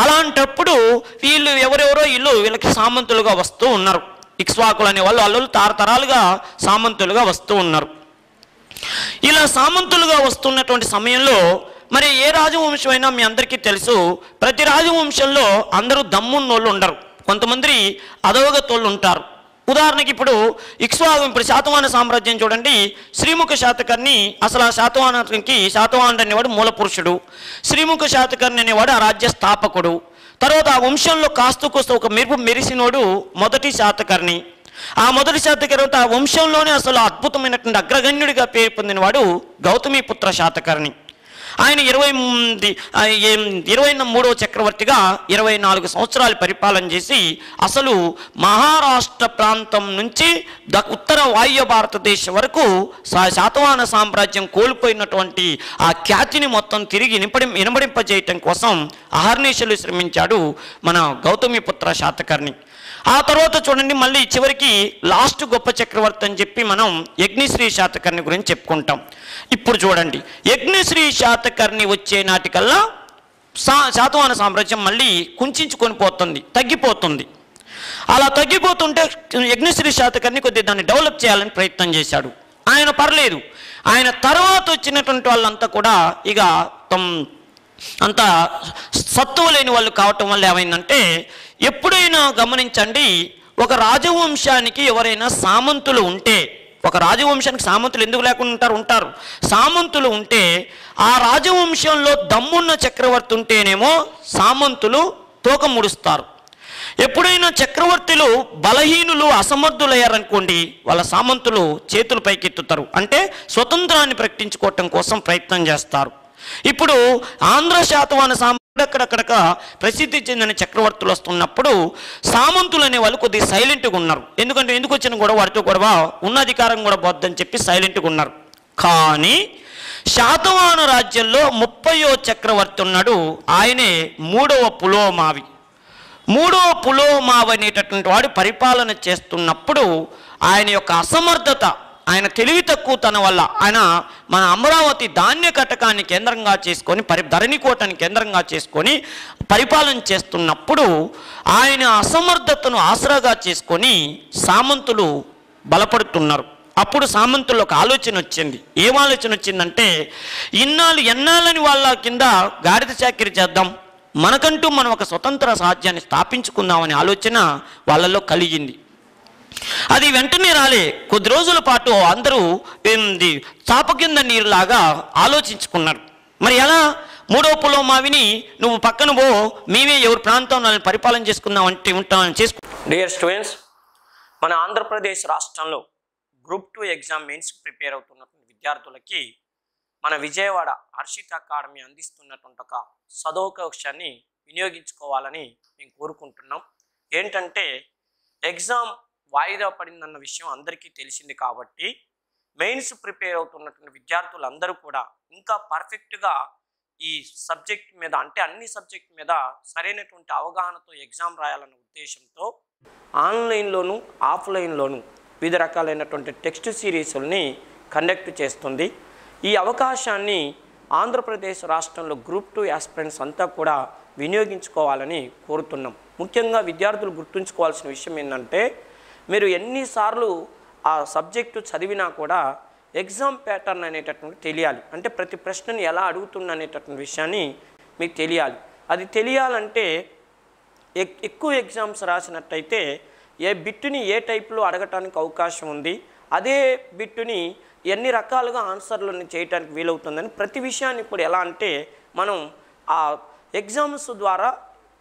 అలాంటప్పుడు వీళ్ళకి సామంతులుగా వస్తూ ఉన్నారు. ఇక్ష్వాకులు అనే వాళ్ళు తరతరాలుగా సామంతులుగా వస్తూ ఉన్నారు. ఇలా సామంతులుగా వస్తున్నటువంటి సమయంలో మరి ఏ రాజవంశం అయినా మీ అందరికీ తెలుసు, ప్రతి రాజవంశంలో అందరూ దమ్మున్నోళ్ళు ఉండరు, కొంతమంది అధోగతోళ్ళు ఉంటారు. ఉదాహరణకి ఇప్పుడు శాతవాహన సామ్రాజ్యం చూడండి. శ్రీముఖ శాతకర్ణి అసలు ఆ శాతవాహనుడు అనేవాడు మూల పురుషుడు, శ్రీముఖ శాతకర్ణి అనేవాడు ఆ రాజ్య స్థాపకుడు. తర్వాత ఆ వంశంలో కాస్త ఒక మెరిసినోడు మొదటి శాతకర్ణి. ఆ మొదటి శాతకర్ణి ఆ వంశంలోనే అసలు అద్భుతమైనటువంటి అగ్రగణ్యుడిగా పేరు పొందినవాడు గౌతమిపుత్ర శాతకర్ణి. ఆయన 23వ చక్రవర్తిగా 24 సంవత్సరాలు పరిపాలన చేసి అసలు మహారాష్ట్ర ప్రాంతం నుంచి ఉత్తర వాయు భారతదేశం వరకు శాతవాహన సామ్రాజ్యం కోల్పోయినటువంటి ఆ ఖ్యాతిని మొత్తం తిరిగి ఇనబడింపజేయటం కోసం అహర్నిశలు శ్రమించాడు మన గౌతమిపుత్ర శాతకర్ణి. ఆ తర్వాత చూడండి, మళ్ళీ చివరికి లాస్ట్ గొప్ప చక్రవర్తి అని చెప్పి మనం యజ్ఞశ్రీ శాతకర్ణి గురించి చెప్పుకుంటాం. ఇప్పుడు చూడండి, యజ్ఞశ్రీ శాతకర్ణి వచ్చే నాటికల్లా శాతవాహన సామ్రాజ్యం మళ్ళీ కుంచుకొని పోతుంది, తగ్గిపోతుంది. అలా తగ్గిపోతుంటే యజ్ఞశ్రీ శాతకర్ణి కొద్దిగా దాన్ని డెవలప్ చేయాలని ప్రయత్నం చేశాడు. ఆయన పర్లేదు. ఆయన తర్వాత వచ్చినటువంటి వాళ్ళంతా కూడా ఇక అంత సత్తువ లేని వాళ్ళు కావటం వల్ల ఏమైందంటే, ఎప్పుడైనా గమనించండి, ఒక రాజవంశానికి ఎవరైనా సామంతులు ఉంటే, ఒక రాజవంశానికి సామంతులు ఎందుకు లేకుండా ఉంటారు, సామంతులు ఉంటే ఆ రాజవంశంలో దమ్మున్న చక్రవర్తి ఉంటేనేమో సామంతులు తోక ముడుస్తారు. ఎప్పుడైనా చక్రవర్తులు బలహీనులు అసమర్థులయ్యారనుకోండి, వాళ్ళ సామంతులు చేతులు పైకెత్తుతారు, అంటే స్వతంత్రాన్ని ప్రకటించుకోవటం కోసం ప్రయత్నం చేస్తారు. ఇప్పుడు ఆంధ్ర శాతవాహన అక్కడక్కడ ప్రసిద్ధి చెందిన చక్రవర్తులు వస్తున్నప్పుడు సామంతులు అనే వాళ్ళు కొద్దిగా సైలెంట్గా ఉన్నారు. ఎందుకు వచ్చిన గొడవ, వాటితో గొడవ ఉన్న అధికారం కూడా పోద్దని చెప్పి సైలెంట్గా ఉన్నారు. కానీ శాతవాహన రాజ్యంలో 30వ చక్రవర్తి ఉన్నాడు, ఆయనే 3వ పులోమావి. 3వ పులోమావి అనేటటువంటి వాడు పరిపాలన చేస్తున్నప్పుడు ఆయన యొక్క అసమర్థత, ఆయన తెలివి తక్కువతన వల్ల ఆయన మన అమరావతి ధాన్య కటకాన్ని కేంద్రంగా చేసుకొని ధరణికోటని కేంద్రంగా చేసుకొని పరిపాలన చేస్తున్నప్పుడు ఆయన అసమర్థతను ఆసరాగా చేసుకొని సామంతులు బలపడుతున్నారు. అప్పుడు సామంతుల్లో ఒక ఆలోచన వచ్చింది. ఏం ఆలోచన వచ్చిందంటే, ఎన్నాళ్ళని వాళ్ళ కింద గాడిద చాకిరి చేద్దాం, మనకంటూ మనం ఒక స్వతంత్ర రాజ్యాన్ని స్థాపించుకుందామనే ఆలోచన వాళ్ళల్లో కలిగింది. అది వెంటనే రాలే, కొద్ది రోజుల పాటు అందరూ చాప కింద నీరులాగా ఆలోచించుకున్నారు. మరి ఎలా 3వ పులోమావిని నువ్వు పక్కన పో, మేమే ఎవరి ప్రాంతం పరిపాలన చేసుకుందాం అంటే ఉంటామని చేసుకు. డియర్ స్టూడెంట్స్, మన ఆంధ్రప్రదేశ్ రాష్ట్రంలో గ్రూప్ 2 ఎగ్జామ్ మెయిన్స్కి ప్రిపేర్ అవుతున్నటువంటి విద్యార్థులకి మన విజయవాడ హర్షిత అకాడమీ అందిస్తున్నటువంటి ఒక సదవకాశాన్ని వినియోగించుకోవాలని మేము కోరుకుంటున్నాం. ఏంటంటే, ఎగ్జామ్ వాయిదా పడిందన్న విషయం అందరికీ తెలిసింది కాబట్టి మెయిన్స్ ప్రిపేర్ అవుతున్నటువంటి విద్యార్థులందరూ కూడా ఇంకా పర్ఫెక్ట్గా ఈ సబ్జెక్ట్ మీద, అంటే అన్ని సబ్జెక్ట్ మీద సరైనటువంటి అవగాహనతో ఎగ్జామ్ రాయాలన్న ఉద్దేశంతో ఆన్లైన్లోను ఆఫ్లైన్లోను వివిధ రకాలైనటువంటి టెక్స్ట్ సిరీస్ని కండక్ట్ చేస్తుంది. ఈ అవకాశాన్ని ఆంధ్రప్రదేశ్ రాష్ట్రంలో గ్రూప్ 2 యాస్పిరెంట్స్ అంతా కూడా వినియోగించుకోవాలని కోరుతున్నాం. ముఖ్యంగా విద్యార్థులు గుర్తుంచుకోవాల్సిన విషయం ఏంటంటే, మీరు ఎన్నిసార్లు ఆ సబ్జెక్టు చదివినా కూడా ఎగ్జామ్ ప్యాటర్న్ అనేటటువంటి తెలియాలి. అంటే ప్రతి ప్రశ్నని ఎలా అడుగుతున్న అనేటటువంటి విషయాన్ని మీకు తెలియాలి. అది తెలియాలంటే ఎక్కువ ఎగ్జామ్స్ రాసినట్టయితే ఏ బిట్టుని ఏ టైప్లో అడగటానికి అవకాశం ఉంది, అదే బిట్టుని ఎన్ని రకాలుగా ఆన్సర్లను చేయడానికి వీలవుతుందని ప్రతి విషయాన్ని ఇప్పుడు ఎలా అంటే మనం ఆ ఎగ్జామ్స్ ద్వారా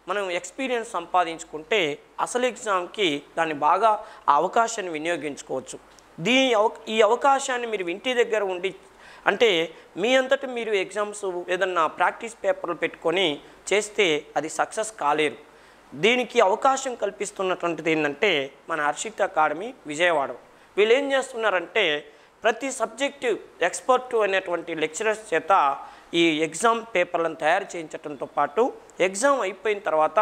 మనం ఎక్స్పీరియన్స్ సంపాదించుకుంటే అసలు ఎగ్జామ్కి దాన్ని బాగా ఆ అవకాశాన్ని వినియోగించుకోవచ్చు. ఈ అవకాశాన్ని మీరు ఇంటి దగ్గర ఉండి, అంటే మీ అంతటా మీరు ఎగ్జామ్స్ ఏదన్నా ప్రాక్టీస్ పేపర్లు పెట్టుకొని చేస్తే అది సక్సెస్ కాలేరు. దీనికి అవకాశం కల్పిస్తున్నటువంటిది ఏంటంటే మన హర్షిత అకాడమీ విజయవాడ. వీళ్ళు ఏం చేస్తున్నారంటే, ప్రతి సబ్జెక్టు ఎక్స్పర్ట్ అనేటువంటి లెక్చరర్స్ చేత ఈ ఎగ్జామ్ పేపర్లను తయారు చేయించడంతో పాటు ఎగ్జామ్ అయిపోయిన తర్వాత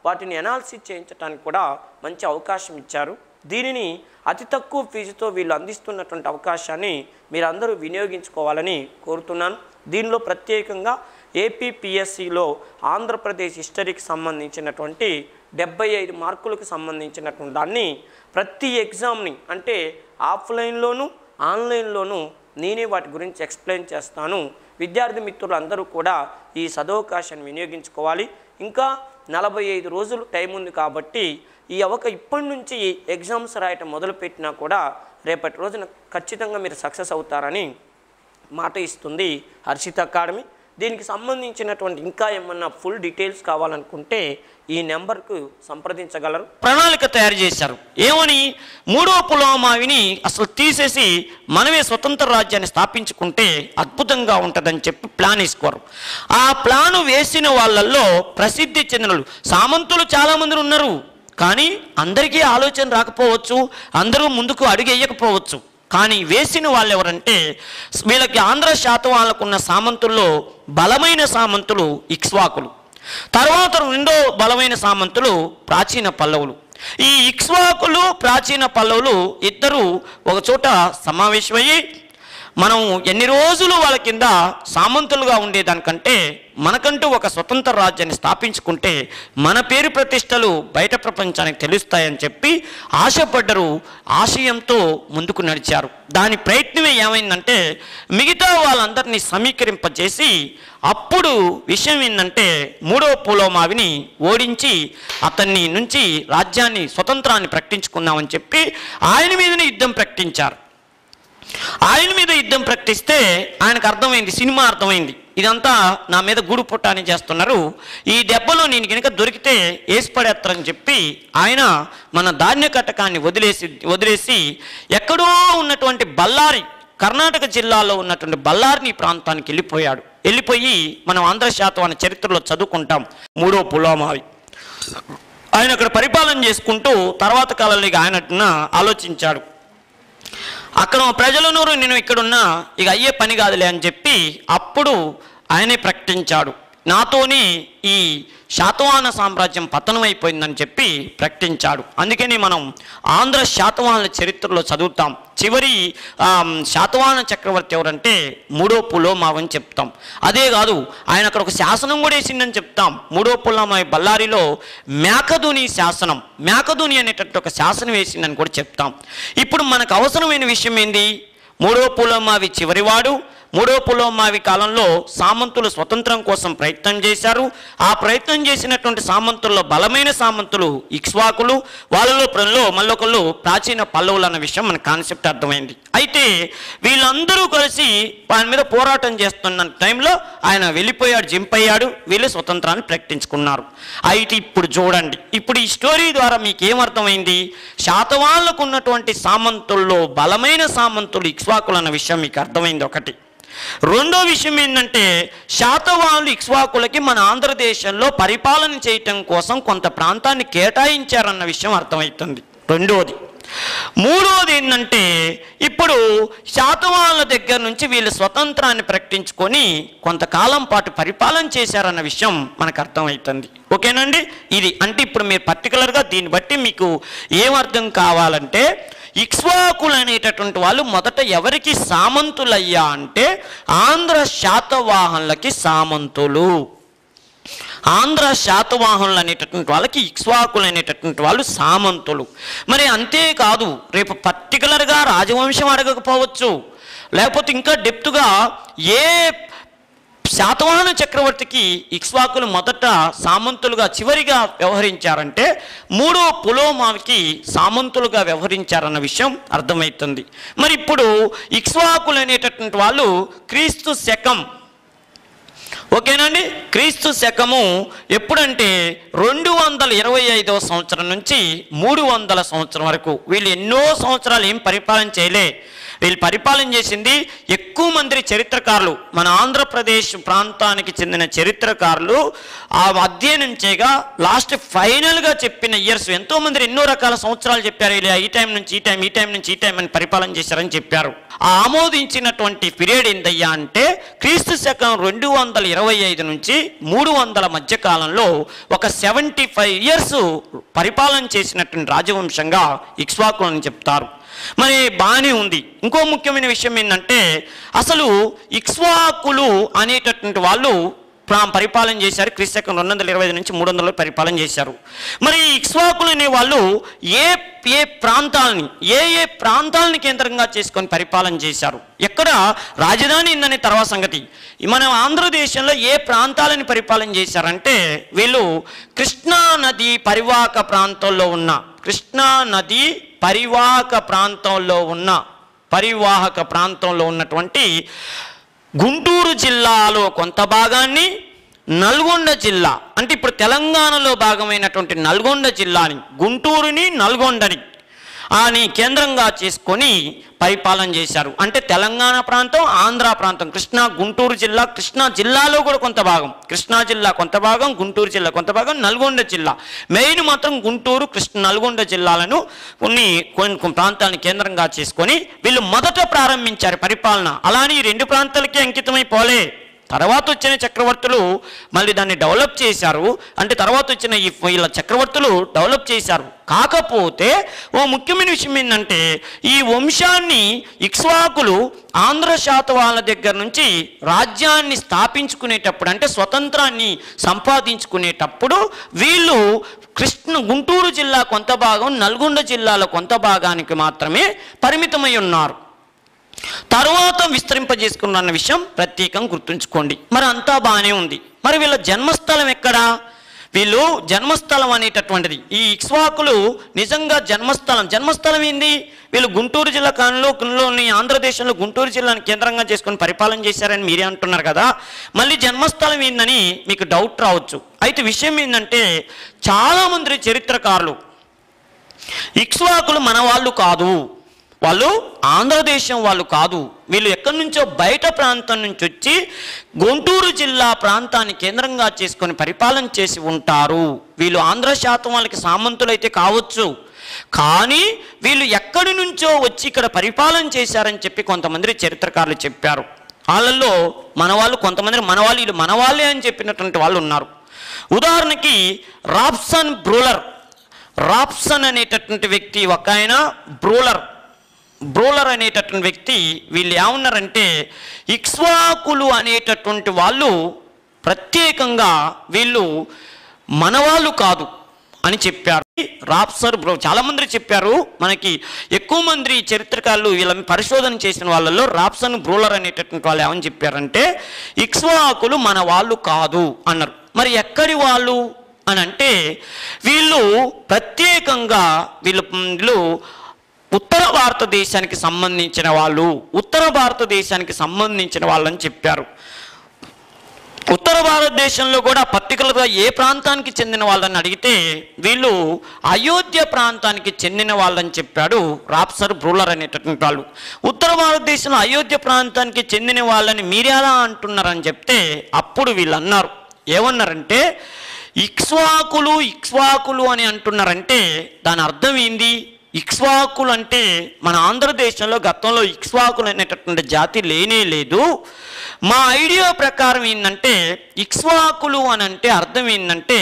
వాటిని అనాలిసిస్ చేయించడానికి కూడా మంచి అవకాశం ఇచ్చారు. దీనిని అతి తక్కువ ఫీజుతో వీళ్ళు అందిస్తున్నటువంటి అవకాశాన్ని మీరందరూ వినియోగించుకోవాలని కోరుతున్నాను. దీనిలో ప్రత్యేకంగా ఏపీపీఎస్సిలో ఆంధ్రప్రదేశ్ హిస్టరీకి సంబంధించినటువంటి 75 మార్కులకు సంబంధించినటువంటి దాన్ని ప్రతి ఎగ్జామ్ని అంటే ఆఫ్లైన్లోను ఆన్లైన్లోనూ నేనే వాటి గురించి ఎక్స్ప్లెయిన్ చేస్తాను. విద్యార్థి మిత్రులు అందరూ కూడా ఈ సదవకాశాన్ని వినియోగించుకోవాలి. ఇంకా 45 రోజులు టైం ఉంది కాబట్టి ఇప్పటి నుంచి ఎగ్జామ్స్ రాయటం మొదలుపెట్టినా కూడా రేపటి రోజున ఖచ్చితంగా మీరు సక్సెస్ అవుతారని మాట ఇస్తుంది హర్షిత్ అకాడమీ. దీనికి సంబంధించినటువంటి ఇంకా ఏమన్నా ఫుల్ డీటెయిల్స్ కావాలనుకుంటే ఈ నెంబర్కు సంప్రదించగలరు. ప్రణాళిక తయారు చేశారు. ఏమని? 3వ పులోమావిని అసలు తీసేసి మనమే స్వతంత్ర రాజ్యాన్ని స్థాపించుకుంటే అద్భుతంగా ఉంటుందని చెప్పి ప్లాన్ వేసుకోరు. ఆ ప్లాను వేసిన వాళ్ళల్లో ప్రసిద్ధి చెందిన సామంతులు చాలామంది ఉన్నారు. కానీ అందరికీ ఆలోచన రాకపోవచ్చు, అందరూ ముందుకు అడుగేయకపోవచ్చు. కానీ వేసిన వాళ్ళు ఎవరంటే వీళ్ళకి ఆంధ్ర శాతవాహనులకున్న సామంతుల్లో బలమైన సామంతులు ఇక్ష్వాకులు. తర్వాత రెండో బలమైన సామంతులు ప్రాచీన పల్లవులు. ఈ ఇక్ష్వాకులు ప్రాచీన పల్లవులు ఇద్దరు ఒక చోట సమావేశమయ్యి మనం ఎన్ని రోజులు వాళ్ళ కింద సామంతులుగా ఉండేదానికంటే మనకంటూ ఒక స్వతంత్ర రాజ్యాన్ని స్థాపించుకుంటే మన పేరు ప్రతిష్టలు బయట ప్రపంచానికి తెలుస్తాయని చెప్పి ఆశపడ్డరు. ఆశయంతో ముందుకు నడిచారు. దాని ప్రయత్నమే ఏమైందంటే మిగతా వాళ్ళందరినీ సమీకరింపజేసి అప్పుడు విషయం ఏంటంటే 3వ పులోమావిని ఓడించి అతన్ని నుంచి రాజ్యాన్ని స్వతంత్రాన్ని ప్రకటించుకున్నామని చెప్పి ఆయన మీదనే యుద్ధం ప్రకటించారు. ఆయన మీద యుద్ధం ప్రకటిస్తే ఆయనకు అర్థమైంది, సినిమా అర్థమైంది, ఇదంతా నా మీద గూడు పుట్టాని చేస్తున్నారు, ఈ దెబ్బలో నేను కనుక దొరికితే వేసి పడేస్తారని చెప్పి ఆయన మన ధాన్య కటకాన్ని వదిలేసి ఎక్కడో ఉన్నటువంటి బళ్ళారి, కర్ణాటక జిల్లాలో ఉన్నటువంటి బళ్ళారిని ప్రాంతానికి వెళ్ళిపోయి మనం ఆంధ్ర శాతవాహన చరిత్రలో చదువుకుంటాం. 3వ పులోమావి ఆయన అక్కడ పరిపాలన చేసుకుంటూ తర్వాత కాలంలో ఆయన ఆలోచించాడు. అక్కడ ప్రజలను నేను ఇక్కడున్నా ఇక అయ్యే పని కాదులే అని చెప్పి అప్పుడు ఆయనే ప్రకటించాడు, నాతోని ఈ శాతవాహన సామ్రాజ్యం పతనం అయిపోయిందని చెప్పి ప్రకటించాడు. అందుకని మనం ఆంధ్ర శాతవాహనుల చరిత్రలో చదువుతాం. చివరి శాతవాహన చక్రవర్తి ఎవరంటే 3వ పులోమావి అని చెప్తాం. అదే కాదు, ఆయన అక్కడ ఒక శాసనం కూడా వేసిందని చెప్తాం. 3వ పులోమావి బళ్ళారిలో మేకధుని శాసనం, మేకధుని అనేటట్టు ఒక శాసనం వేసిందని కూడా చెప్తాం. ఇప్పుడు మనకు అవసరమైన విషయం ఏంది? 3వ పులోమావి చివరివాడు. 3వ పులోమావి కాలంలో సామంతులు స్వతంత్రం కోసం ప్రయత్నం చేశారు. ఆ ప్రయత్నం చేసినటువంటి సామంతుల్లో బలమైన సామంతులు ఇక్ష్వాకులు, వాళ్ళలో మళ్ళొకళ్ళు ప్రాచీన పల్లవులు అన్న విషయం మన కాన్సెప్ట్ అర్థమైంది. అయితే వీళ్ళందరూ కలిసి ఆయన మీద పోరాటం చేస్తున్న టైంలో ఆయన వెళ్ళిపోయాడు, జింపయ్యాడు, వీళ్ళు స్వతంత్రాన్ని ప్రకటించుకున్నారు. అయితే ఇప్పుడు చూడండి, ఇప్పుడు ఈ స్టోరీ ద్వారా మీకు ఏమర్థమైంది? శాతవాహనులకు ఉన్నటువంటి సామంతుల్లో బలమైన సామంతులు ఇక్ష్వాకులు అన్న విషయం మీకు అర్థమైంది ఒకటి. రెండో విషయం ఏంటంటే శాతవాహనులు ఇక్ష్వాకులకి మన ఆంధ్రదేశంలో పరిపాలన చేయటం కోసం కొంత ప్రాంతాన్ని కేటాయించారన్న విషయం అర్థమవుతుంది రెండోది. మూడోది ఏంటంటే ఇప్పుడు శాతవాహనుల దగ్గర నుంచి వీళ్ళు స్వతంత్రాన్ని ప్రకటించుకొని కొంతకాలం పాటు పరిపాలన చేశారన్న విషయం మనకు అర్థమవుతుంది. ఓకేనండి? ఇది అంటే ఇప్పుడు మీరు పర్టికులర్గా దీన్ని బట్టి మీకు ఏమర్థం కావాలంటే ఇక్ష్వాకులు అనేటటువంటి వాళ్ళు మొదట ఎవరికి సామంతులయ్యా అంటే ఆంధ్ర శాతవాహనులకి సామంతులు. ఆంధ్ర శాతవాహనులు అనేటటువంటి వాళ్ళకి ఇక్ష్వాకులు అనేటటువంటి వాళ్ళు సామంతులు. మరి అంతేకాదు, రేపు పర్టికులర్గా రాజవంశం అడగకపోవచ్చు, లేకపోతే ఇంకా డెప్త్గా ఏ శాతవాహన చక్రవర్తికి ఇక్ష్వాకులు మొదట సామంతులుగా చివరిగా వ్యవహరించారంటే 3వ పులోమావికి సామంతులుగా వ్యవహరించారన్న విషయం అర్థమవుతుంది. మరి ఇప్పుడు ఇక్ష్వాకులు అనేటటువంటి వాళ్ళు క్రీస్తు శకం, ఓకేనండి, క్రీస్తు శకము ఎప్పుడంటే 225వ సంవత్సరం నుంచి 300 సంవత్సరం వరకు. వీళ్ళు ఎన్నో సంవత్సరాలు ఏం పరిపాలన చేయలే. వీళ్ళు పరిపాలన చేసింది ఎక్కువ మంది చరిత్రకారులు, మన ఆంధ్రప్రదేశ్ ప్రాంతానికి చెందిన చరిత్రకారులు ఆ అధ్యయనం చేయగా లాస్ట్ ఫైనల్గా చెప్పిన ఇయర్స్ ఎంతోమంది ఎన్నో రకాల సంవత్సరాలు చెప్పారు. ఇలా ఈ టైం నుంచి ఈ టైం, ఈ టైం నుంచి ఈ టైం అని పరిపాలన చేశారని చెప్పారు. ఆ ఆమోదించినటువంటి పీరియడ్ ఏందయ్యా అంటే క్రీస్తు శకం 225 నుంచి 300 మధ్య కాలంలో ఒక 75 ఇయర్స్ పరిపాలన చేసినటువంటి రాజవంశంగా ఇక్ష్వాకులు అని చెప్తారు. మరి బాగానే ఉంది. ఇంకో ముఖ్యమైన విషయం ఏంటంటే అసలు ఇక్ష్వాకులు అనేటటువంటి వాళ్ళు పరిపాలన చేశారు. క్రీస్తు 225 నుంచి 300 పరిపాలన చేశారు. మరి ఇక్ష్వాకులు అనే వాళ్ళు ఏ ప్రాంతాలని కేంద్రంగా చేసుకొని పరిపాలన చేశారు? ఎక్కడ రాజధాని ఉందనే తర్వాత సంగతి. మన ఆంధ్రదేశంలో ఏ ప్రాంతాలని పరిపాలన చేశారంటే వీళ్ళు కృష్ణా నది పరివాహక ప్రాంతంలో ఉన్నటువంటి గుంటూరు జిల్లాలో కొంత భాగాన్ని, నల్గొండ జిల్లా అంటే ఇప్పుడు తెలంగాణలో భాగమైనటువంటి నల్గొండ జిల్లాని, గుంటూరుని నల్గొండని కేంద్రంగా చేసుకొని పరిపాలన చేశారు. అంటే తెలంగాణ ప్రాంతం, ఆంధ్ర ప్రాంతం, గుంటూరు జిల్లా, కృష్ణా జిల్లాలో కూడా కొంత భాగం, కృష్ణా జిల్లా కొంత భాగం, గుంటూరు జిల్లా కొంత భాగం, నల్గొండ జిల్లా మెయిన్ మాత్రం గుంటూరు, నల్గొండ జిల్లాలను కొన్ని ప్రాంతాలను కేంద్రంగా చేసుకొని వీళ్ళు మొదట ప్రారంభించారు పరిపాలన. అలానే ఈ 2 ప్రాంతాలకి అంకితమైపోలే. తర్వాత వచ్చిన చక్రవర్తులు మళ్ళీ దాన్ని డెవలప్ చేశారు. అంటే తర్వాత వచ్చిన వీళ్ళ చక్రవర్తులు డెవలప్ చేశారు. కాకపోతే ఓ ముఖ్యమైన విషయం ఏంటంటే ఈ వంశాన్ని ఇక్ష్వాకులు ఆంధ్ర శాతవాహనుల దగ్గర నుంచి రాజ్యాన్ని స్థాపించుకునేటప్పుడు, అంటే స్వతంత్రాన్ని సంపాదించుకునేటప్పుడు వీళ్ళు గుంటూరు జిల్లా కొంత భాగం, నల్గొండ జిల్లాలో కొంత భాగానికి మాత్రమే పరిమితమై ఉన్నారు. తరువాత విస్తరింపజేసుకున్న విషయం ప్రత్యేకంగా గుర్తుంచుకోండి. మరి అంతా బాగానే ఉంది. మరి వీళ్ళ జన్మస్థలం ఎక్కడా? వీళ్ళు జన్మస్థలం అనేటటువంటిది ఈ ఇక్ష్వాకులు నిజంగా జన్మస్థలం ఏంది? వీళ్ళు గుంటూరు జిల్లా కాలంలోని ఆంధ్రదేశంలో గుంటూరు జిల్లాని కేంద్రంగా చేసుకొని పరిపాలన చేశారని మీరే అంటున్నారు కదా. మళ్ళీ జన్మస్థలం ఏందని మీకు డౌట్ రావచ్చు. అయితే విషయం ఏంటంటే చాలామంది చరిత్రకారులు ఇక్ష్వాకులు మన వాళ్ళు కాదు, వాళ్ళు ఆంధ్రదేశం వాళ్ళు కాదు, వీళ్ళు ఎక్కడి నుంచో బయట ప్రాంతం నుంచి వచ్చి గుంటూరు జిల్లా ప్రాంతాన్ని కేంద్రంగా చేసుకొని పరిపాలన చేసి ఉంటారు. వీళ్ళు ఆంధ్ర శాతం వాళ్ళకి సామంతులైతే కావచ్చు, కానీ వీళ్ళు ఎక్కడి నుంచో వచ్చి ఇక్కడ పరిపాలన చేశారని చెప్పి కొంతమంది చరిత్రకారులు చెప్పారు. వాళ్ళల్లో మనవాళ్ళు కొంతమంది వీళ్ళు మనవాళ్ళే అని చెప్పినటువంటి వాళ్ళు ఉన్నారు. ఉదాహరణకి రాప్సన్ అనేటటువంటి వ్యక్తి ఒక ఆయన, బ్రూలర్ అనేటటువంటి వ్యక్తి, వీళ్ళు ఏమన్నారంటే ఇక్ష్వాకులు అనేటటువంటి వాళ్ళు ప్రత్యేకంగా వీళ్ళు మనవాళ్ళు కాదు అని చెప్పారు. చాలామంది చెప్పారు. మనకి ఎక్కువ మంది చరిత్రకారులు వీళ్ళ పరిశోధన చేసిన వాళ్ళల్లో రాప్సన్, బ్రూలర్ అనేటటువంటి వాళ్ళు ఏమని చెప్పారంటే ఇక్ష్వాకులు మన వాళ్ళు కాదు అన్నారు. మరి ఎక్కడి వాళ్ళు అని అంటే వీళ్ళు ప్రత్యేకంగా వీళ్ళు ఉత్తర భారతదేశానికి సంబంధించిన వాళ్ళని చెప్పారు. ఉత్తర భారతదేశంలో కూడా పర్టికులర్గా ఏ ప్రాంతానికి చెందిన వాళ్ళని అడిగితే వీళ్ళు అయోధ్య ప్రాంతానికి చెందిన వాళ్ళని చెప్పాడు రాప్సన్, బ్రూలర్ అనేటటువంటి వాళ్ళు. ఉత్తర భారతదేశంలో అయోధ్య ప్రాంతానికి చెందిన వాళ్ళని మీరెలా అంటున్నారని చెప్తే అప్పుడు వీళ్ళు అన్నారు, ఏమన్నారంటే ఇక్ష్వాకులు అని అంటున్నారంటే దాని అర్థం ఏంది? ఇక్ష్వాకులు అంటే మన ఆంధ్రదేశంలో గతంలో ఇక్ష్వాకులు అనేటటువంటి జాతి లేనే లేదు. మా ఐడియా ప్రకారం ఏంటంటే ఇక్ష్వాకులు అని అంటే అర్థం ఏంటంటే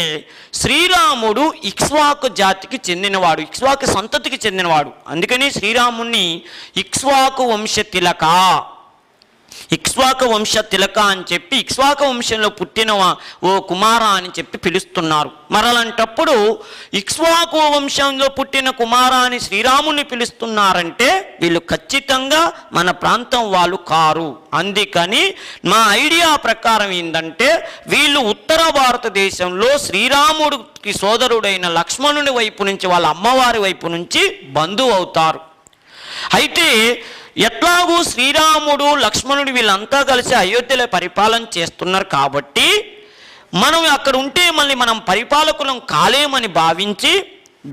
శ్రీరాముడు ఇక్ష్వాకు జాతికి చెందినవాడు, ఇక్ష్వాకు సంతతికి చెందినవాడు. అందుకని శ్రీరాముణ్ణి ఇక్ష్వాకు వంశ తిలక అని చెప్పి ఇక్ష్వాకు వంశంలో పుట్టిన ఓ కుమార అని చెప్పి పిలుస్తున్నారు. మరలాంటప్పుడు ఇక్ష్వాకు వంశంలో పుట్టిన కుమార అని శ్రీరాముని పిలుస్తున్నారంటే వీళ్ళు ఖచ్చితంగా మన ప్రాంతం వాళ్ళు కారు. అందుకని మా ఐడియా ప్రకారం ఏంటంటే వీళ్ళు ఉత్తర భారతదేశంలో శ్రీరాముడికి సోదరుడైన లక్ష్మణుడి వైపు నుంచి, వాళ్ళ అమ్మవారి వైపు నుంచి బంధువు అవుతారు. అయితే ఎట్లాగూ శ్రీరాముడు, లక్ష్మణుడు వీళ్ళంతా కలిసి అయోధ్యలో పరిపాలన చేస్తున్నారు కాబట్టి మనం అక్కడ ఉంటే మళ్ళీ మనం పరిపాలకులం కాలేమని భావించి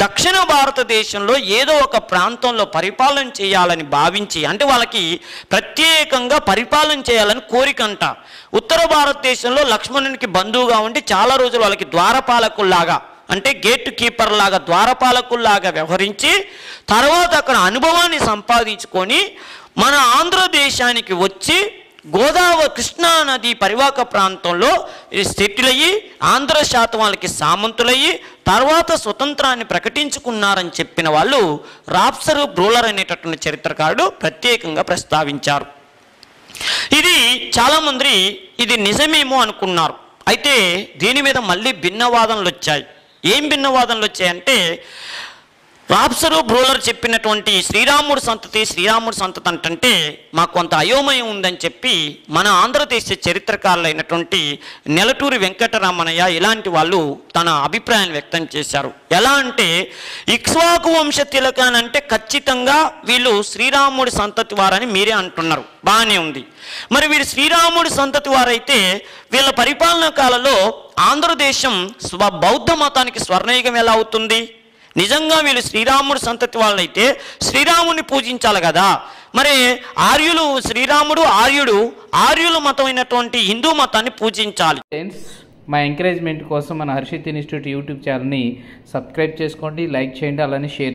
దక్షిణ భారతదేశంలో ఏదో ఒక ప్రాంతంలో పరిపాలన చేయాలని భావించి, అంటే వాళ్ళకి ప్రత్యేకంగా పరిపాలన చేయాలని కోరికంట. ఉత్తర భారతదేశంలో లక్ష్మణునికి బంధువుగా ఉండి చాలా రోజులు వాళ్ళకి ద్వారపాలకుల్లాగా, అంటే గేట్ కీపర్ లాగా, ద్వారపాలకుల్లాగా వ్యవహరించి తర్వాత అక్కడ అనుభవాన్ని సంపాదించుకొని మన ఆంధ్రదేశానికి వచ్చి కృష్ణా నది పరివాహక ప్రాంతంలో సెటిల్ అయ్యి ఆంధ్ర శాతం వాళ్ళకి సామంతులయ్యి తర్వాత స్వతంత్రాన్ని ప్రకటించుకున్నారని చెప్పిన వాళ్ళు రాప్సన్, బ్రూలర్ అనేటటువంటి చరిత్రకారుడు ప్రత్యేకంగా ప్రస్తావించారు. ఇది చాలామంది ఇది నిజమేమో అనుకున్నారు. అయితే దీని మీద మళ్ళీ భిన్నవాదనలు వచ్చాయి. ఏం భిన్నవాదనలు వచ్చాయంటే, రాప్సరు బ్రూలర్ చెప్పినటువంటి శ్రీరాముడు సంతతి అంటే మాకు కొంత అయోమయం ఉందని చెప్పి మన ఆంధ్రదేశ చరిత్రకారులైనటువంటి నెలటూరి వెంకటరమణయ్య ఇలాంటి వాళ్ళు తన అభిప్రాయాన్ని వ్యక్తం చేశారు. ఎలా అంటే, ఇక్ష్వాకు వంశ తిలకానంటే ఖచ్చితంగా వీళ్ళు శ్రీరాముడి సంతతి వారని మీరే అంటున్నారు, బాగానే ఉంది. మరి వీరు శ్రీరాముడి సంతతి వారైతే వీళ్ళ పరిపాలనా కాలంలో ఆంధ్రదేశం బౌద్ధ మతానికి స్వర్ణయుగం ఎలా అవుతుంది? నిజంగా వీళ్ళు శ్రీరాముడు సంతతి వాళ్ళైతే శ్రీరాముడిని పూజించాలి కదా. మరి ఆర్యులు శ్రీరాముడు ఆర్యుల మతమైనటువంటి హిందూ మతాన్ని పూజించాలి. మా ఎంకరేజ్మెంట్ కోసం మన హర్షిత్ ఇన్స్టిట్యూట్ యూట్యూబ్ ఛానల్ని సబ్స్క్రైబ్ చేసుకోండి, లైక్ చేయండి, అలానే షేర్